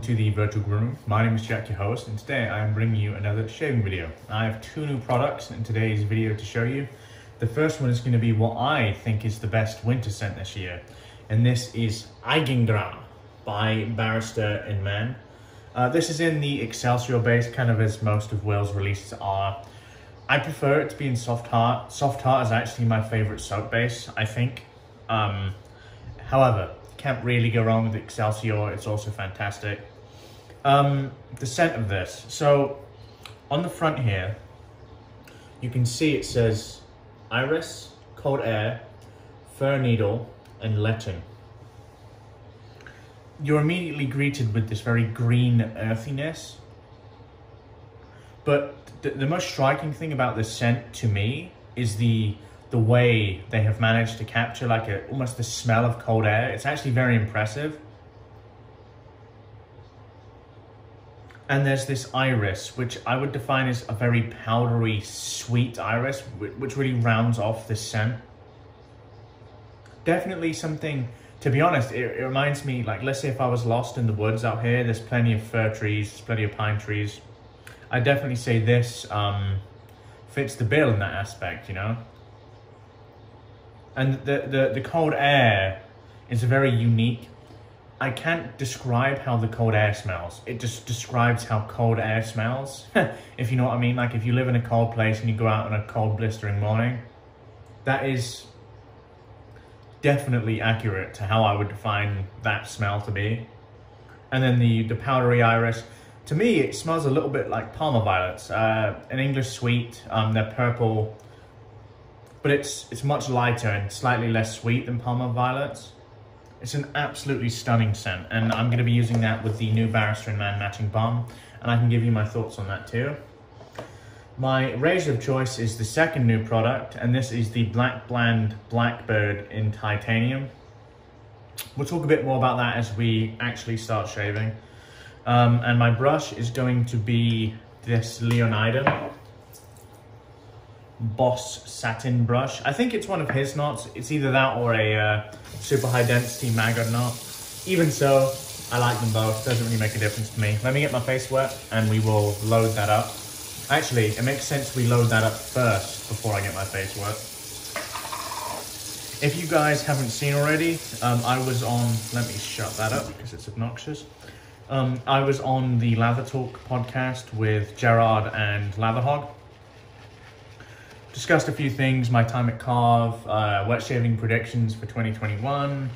welcome to the Virtual Groom. My name is Jack, your host, and today I am bringing you another shaving video. I have two new products in today's video to show you. The first one is going to be what I think is the best winter scent this year, and this is Eigengrau by Barrister and Mann. This is in the Excelsior base, kind of as most of Will's releases are. I prefer it to be in Soft Heart. Soft Heart is actually my favorite soap base, I think. However, can't really go wrong with Excelsior. It's also fantastic. The scent of this. So on the front here, you can see it says iris, cold air, fir needle, and lichen. You're immediately greeted with this very green earthiness. But the most striking thing about this scent to me is the way they have managed to capture like almost the smell of cold air. It's actually very impressive. And there's this iris, which I would define as a very powdery, sweet iris, which really rounds off this scent. Definitely something, to be honest, it reminds me, like, let's say if I was lost in the woods out here, there's plenty of fir trees, there's plenty of pine trees. I definitely say this fits the bill in that aspect, you know? And the cold air is very unique. I can't describe how the cold air smells. It just describes how cold air smells, if you know what I mean. Like if you live in a cold place and you go out on a cold, blistering morning, that is definitely accurate to how I would define that smell to be. And then the powdery iris, to me, it smells a little bit like Palmer violets, an English sweet. They're purple, but it's much lighter and slightly less sweet than Palmer violets. It's an absolutely stunning scent, and I'm going to be using that with the new Barrister and Mann matching balm, and I can give you my thoughts on that too. My razor of choice is the second new product, and this is the Blackland Blackbird in titanium. We'll talk a bit more about that as we actually start shaving. And my brush is going to be this Leonidam Boss Satin brush. I think it's one of his knots. It's either that or a super high density maggot knot. Even so, I like them both. Doesn't really make a difference to me. Let me get my face wet and we will load that up. Actually, it makes sense we load that up first before I get my face wet. If you guys haven't seen already, I was on, let me shut that up because it's obnoxious. I was on the Lathertalk podcast with Gerard and Latherhog. Discussed a few things, my time at Carve, wet shaving predictions for 2021.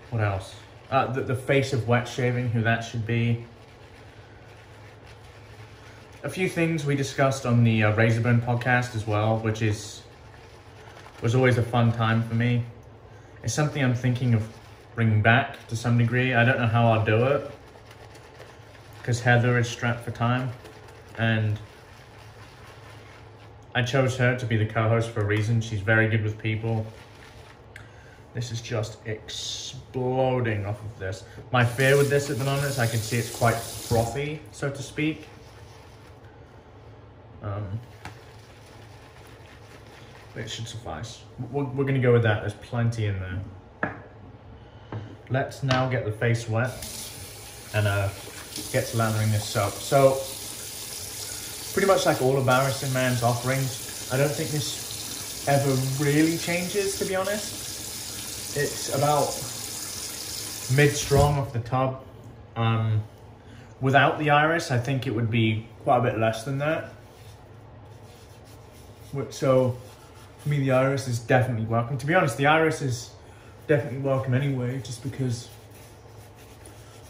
What else? The face of wet shaving, who that should be. A few things we discussed on the Razorburn podcast as well, which was always a fun time for me. It's something I'm thinking of bringing back to some degree. I don't know how I'll do it, because Heather is strapped for time, and I chose her to be the co-host for a reason. She's very good with people. This is just exploding off of this. My fear with this at the moment is I can see it's quite frothy, so to speak. But it should suffice. We're going to go with that. There's plenty in there. Let's now get the face wet and get to lathering this soap. So, pretty much like all of Barrister and Mann's offerings, I don't think this ever really changes, to be honest. It's about mid-strong off the tub. Without the iris, I think it would be quite a bit less than that. So, for me, the iris is definitely welcome. To be honest, the iris is definitely welcome anyway, just because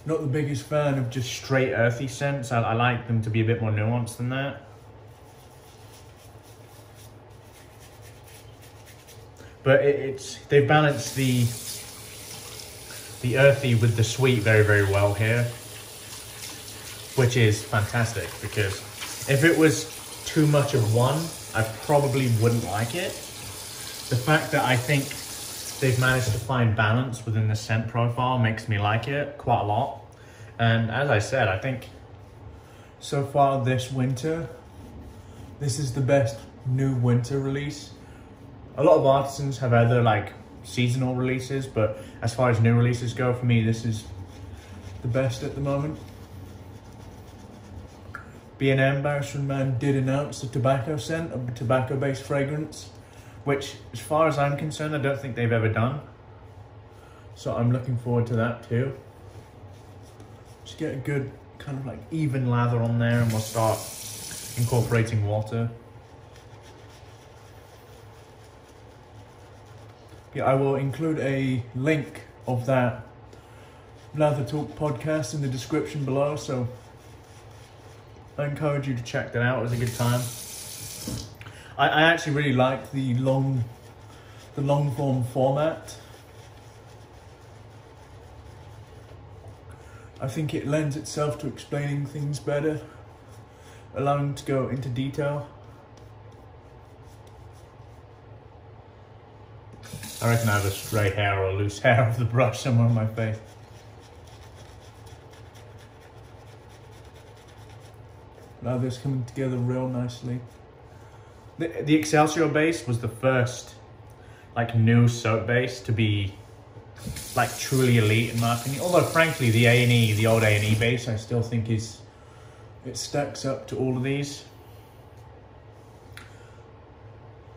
I'm not the biggest fan of just straight earthy scents. I like them to be a bit more nuanced than that. But they've balanced the earthy with the sweet very, very well here, which is fantastic, because if it was too much of one, I probably wouldn't like it. The fact that I think they've managed to find balance within the scent profile makes me like it quite a lot. And as I said, I think so far this winter, this is the best new winter release. A lot of artisans have other like seasonal releases, but as far as new releases go, for me, this is the best at the moment. B&M, Barrister and Mann, did announce a tobacco scent, a tobacco-based fragrance, which, as far as I'm concerned, I don't think they've ever done. So I'm looking forward to that too. Just get a good kind of like even lather on there, and we'll start incorporating water. Yeah, I will include a link of that Lathertalk podcast in the description below, so I encourage you to check that out. It was a good time. I actually really like the long form format. I think it lends itself to explaining things better, allowing to go into detail. I reckon I have a stray hair or loose hair of the brush somewhere on my face. Now this coming together real nicely. The Excelsior base was the first like new soap base to be like truly elite in my opinion. Although frankly the A&E, the old A&E base, I still think it stacks up to all of these.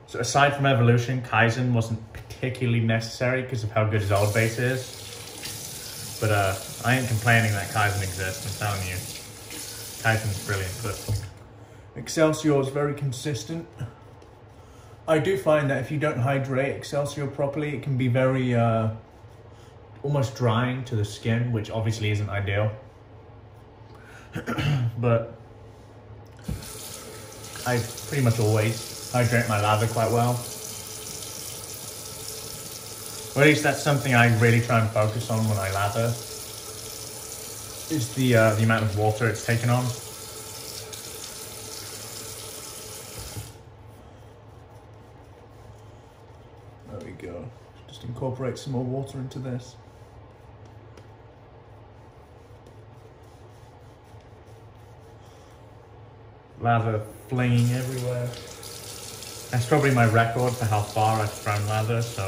So aside from evolution, Kaizen wasn't particularly necessary because of how good his old base is. But I ain't complaining that Kaizen exists, I'm telling you. Kaizen's brilliant, but Excelsior is very consistent. I do find that if you don't hydrate Excelsior properly, it can be very almost drying to the skin, which obviously isn't ideal. But I pretty much always hydrate my lather quite well. Or at least that's something I really try and focus on when I lather, is the amount of water it's taken on. There we go. Just incorporate some more water into this. Lather flinging everywhere. That's probably my record for how far I've thrown lather, so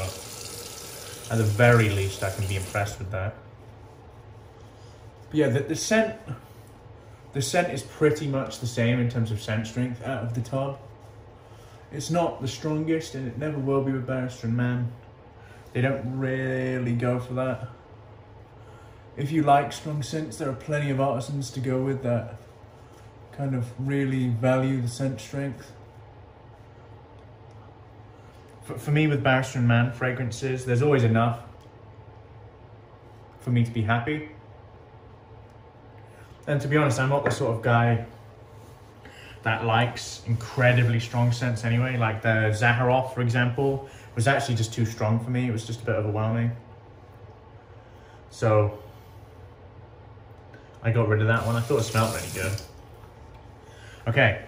at the very least I can be impressed with that. But yeah, the scent is pretty much the same in terms of scent strength out of the tub. It's not the strongest, and it never will be with Barrister and Mann. They don't really go for that. If you like strong scents, there are plenty of artisans to go with that kind of really value the scent strength. For me, with Barrister and Mann fragrances, there's always enough for me to be happy. And to be honest, I'm not the sort of guy that likes incredibly strong scents anyway. Like the Zaharoff, for example, was actually just too strong for me. It was just a bit overwhelming. So I got rid of that one. I thought it smelled really good. Okay,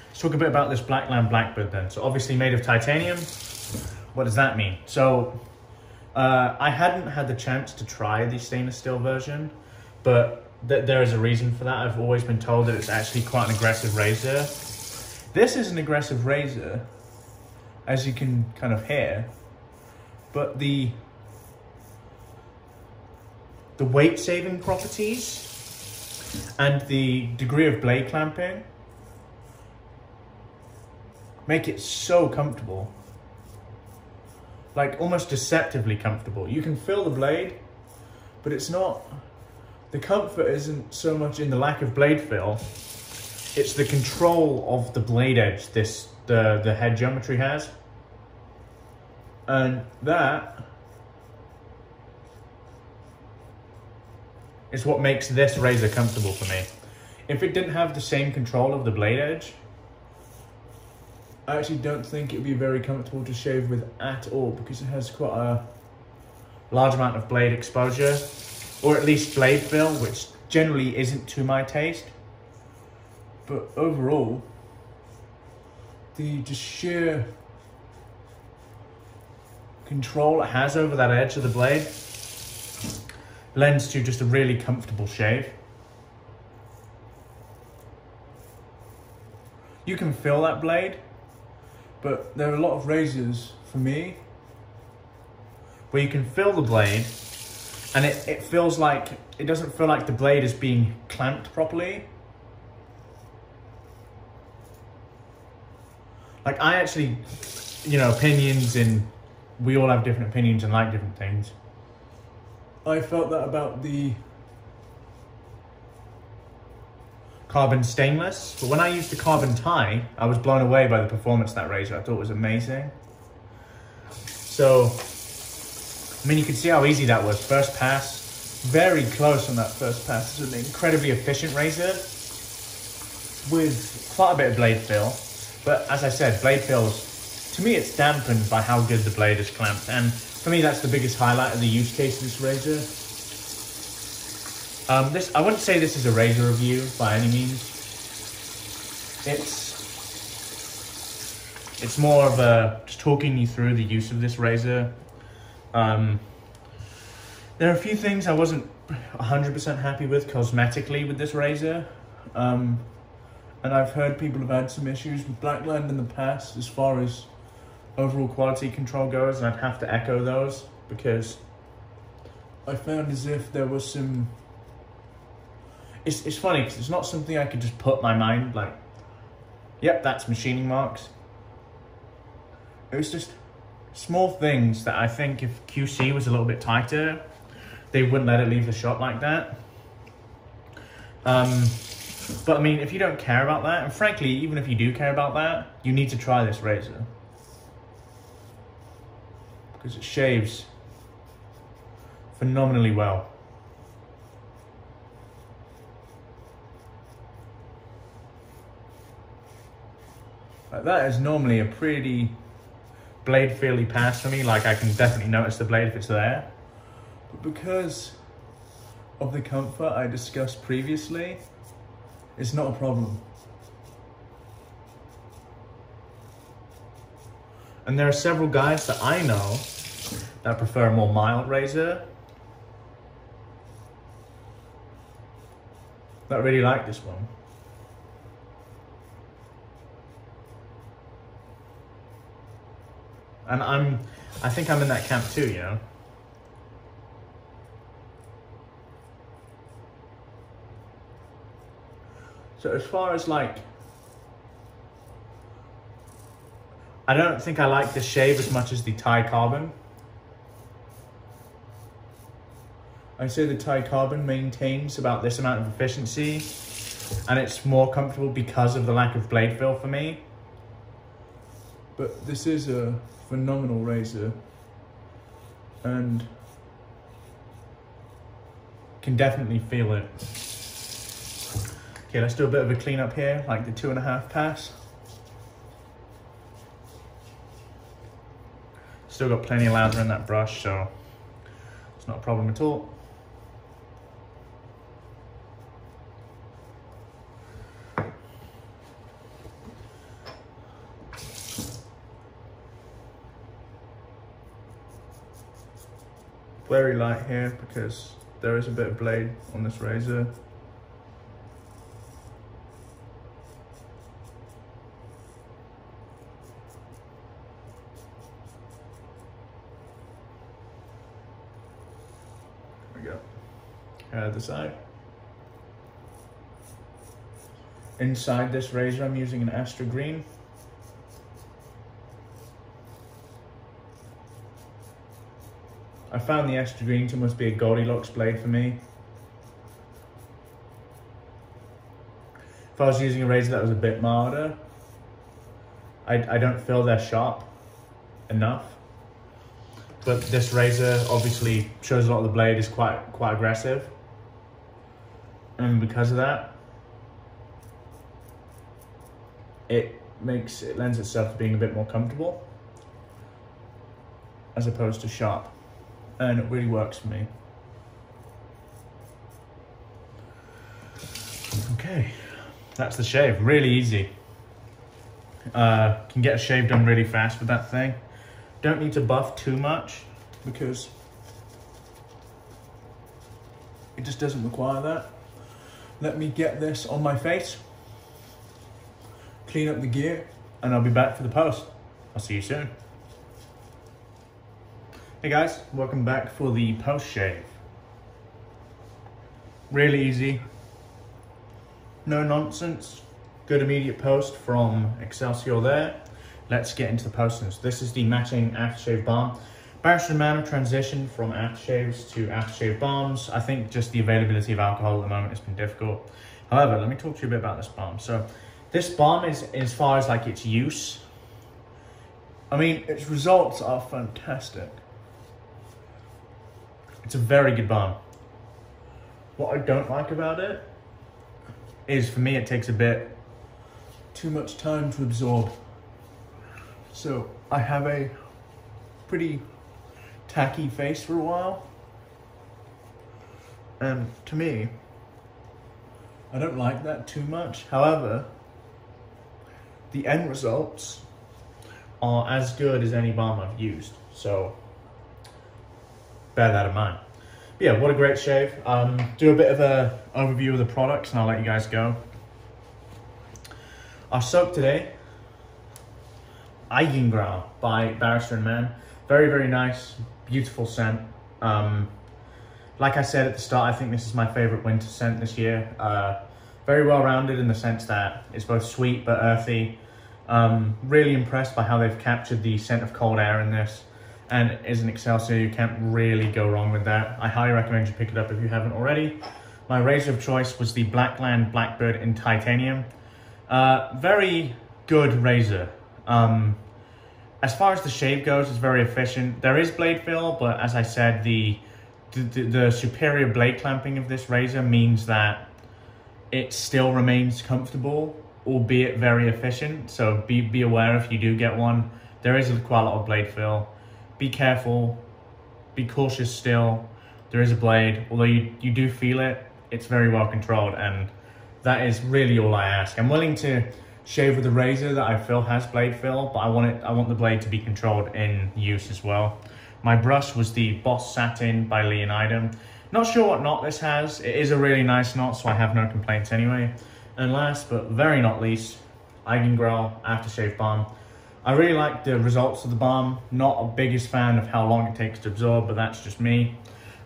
let's talk a bit about this Blackland Blackbird then. So obviously made of titanium. What does that mean? So I hadn't had the chance to try the stainless steel version, but there is a reason for that. I've always been told that it's actually quite an aggressive razor. This is an aggressive razor, as you can kind of hear, but the weight saving properties and the degree of blade clamping make it so comfortable, like almost deceptively comfortable. You can feel the blade, but it's not, the comfort isn't so much in the lack of blade feel, it's the control of the blade edge the head geometry has. And that is what makes this razor comfortable for me. If it didn't have the same control of the blade edge, I actually don't think it would be very comfortable to shave with at all, because it has quite a large amount of blade exposure, or at least blade fill, which generally isn't to my taste. But overall, the just sheer control it has over that edge of the blade lends to just a really comfortable shave. You can feel that blade, but there are a lot of razors, for me, where you can feel the blade, And it feels like, it doesn't feel like the blade is being clamped properly. Like I actually, you know, opinions, and we all have different opinions and like different things. I felt that about the carbon stainless, but when I used the carbon tie, I was blown away by the performance of that razor. I thought it was amazing. So, I mean, you can see how easy that was. First pass, very close on that first pass. It's an incredibly efficient razor with quite a bit of blade feel. But as I said, blade feels, to me, it's dampened by how good the blade is clamped. And for me, that's the biggest highlight of the use case of this razor. I wouldn't say this is a razor review by any means. It's more of just talking you through the use of this razor. There are a few things I wasn't 100% happy with cosmetically with this razor. And I've heard people have had some issues with Blackland in the past as far as overall quality control goes, and I'd have to echo those because I found as if there was some... It's funny because it's not something I could just put my mind like, yep, that's machining marks. It was just small things that I think if QC was a little bit tighter, they wouldn't let it leave the shop like that. But I mean, if you don't care about that, and frankly, even if you do care about that, you need to try this razor. Because it shaves phenomenally well. Like that is normally a pretty blade feely pass for me. Like I can definitely notice the blade if it's there. But because of the comfort I discussed previously, it's not a problem. And there are several guys that I know that prefer a more mild razor that really like this one. And I think I'm in that camp too, you know. So as far as like, I don't think I like the shave as much as the Thai carbon. I'd say the Thai carbon maintains about this amount of efficiency, and it's more comfortable because of the lack of blade feel for me. But this is a phenomenal razor, and can definitely feel it. Okay, let's do a bit of a cleanup here, like the 2.5 pass. Still got plenty of lather in that brush, so it's not a problem at all. Very light here because there is a bit of blade on this razor. There we go. Other side. Inside this razor, I'm using an Astra green. I found the Astra green to must be a Goldilocks blade for me. If I was using a razor that was a bit milder, I don't feel they're sharp enough. But this razor obviously shows a lot of the blade is quite aggressive. And because of that, it lends itself to being a bit more comfortable as opposed to sharp. And it really works for me. Okay, that's the shave, really easy. Can get a shave done really fast with that thing. Don't need to buff too much because it just doesn't require that. Let me get this on my face, clean up the gear, and I'll be back for the post. I'll see you soon. Hey guys, welcome back for the post shave. Really easy. No nonsense. Good immediate post from Excelsior there. Let's get into the postings. This is the matching aftershave balm. Barrister and Mann have transitioned from aftershaves to aftershave balms. I think just the availability of alcohol at the moment has been difficult. However, let me talk to you a bit about this balm. So this balm is, as far as like its use, I mean, its results are fantastic. It's a very good balm. What I don't like about it is, for me, it takes a bit too much time to absorb. So I have a pretty tacky face for a while, and to me, I don't like that too much. However, the end results are as good as any balm I've used, so bear that in mind. But yeah, what a great shave. Do a bit of an overview of the products and I'll let you guys go. Our soap today, Eigengrau by Barrister and Mann. Very, very nice, beautiful scent. Like I said at the start, I think this is my favorite winter scent this year. Very well rounded in the sense that it's both sweet but earthy. Really impressed by how they've captured the scent of cold air in this. And as an Excelsior, you can't really go wrong with that. I highly recommend you pick it up if you haven't already. My razor of choice was the Blackland Blackbird in titanium. Very good razor. As far as the shave goes, it's very efficient. There is blade fill, but as I said, the superior blade clamping of this razor means that it still remains comfortable, albeit very efficient. So be aware if you do get one. There is quite a lot of blade fill. Be careful, be cautious still. There is a blade, although you do feel it, it's very well controlled, and that is really all I ask. I'm willing to shave with a razor that I feel has blade fill, but I want the blade to be controlled in use as well. My brush was the Boss Satin by Leonidam. Not sure what knot this has. It is a really nice knot, so I have no complaints anyway. And last but very not least, Eigengrau Aftershave Balm. I really like the results of the balm. Not a biggest fan of how long it takes to absorb, but that's just me.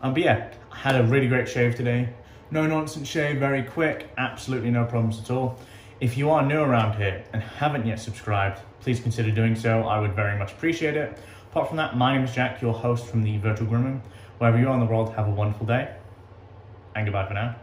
But yeah, I had a really great shave today. No nonsense shave, very quick, absolutely no problems at all. If you are new around here and haven't yet subscribed, please consider doing so. I would very much appreciate it. Apart from that, my name is Jack, your host from the Virtual Grooming. Wherever you are in the world, have a wonderful day, and goodbye for now.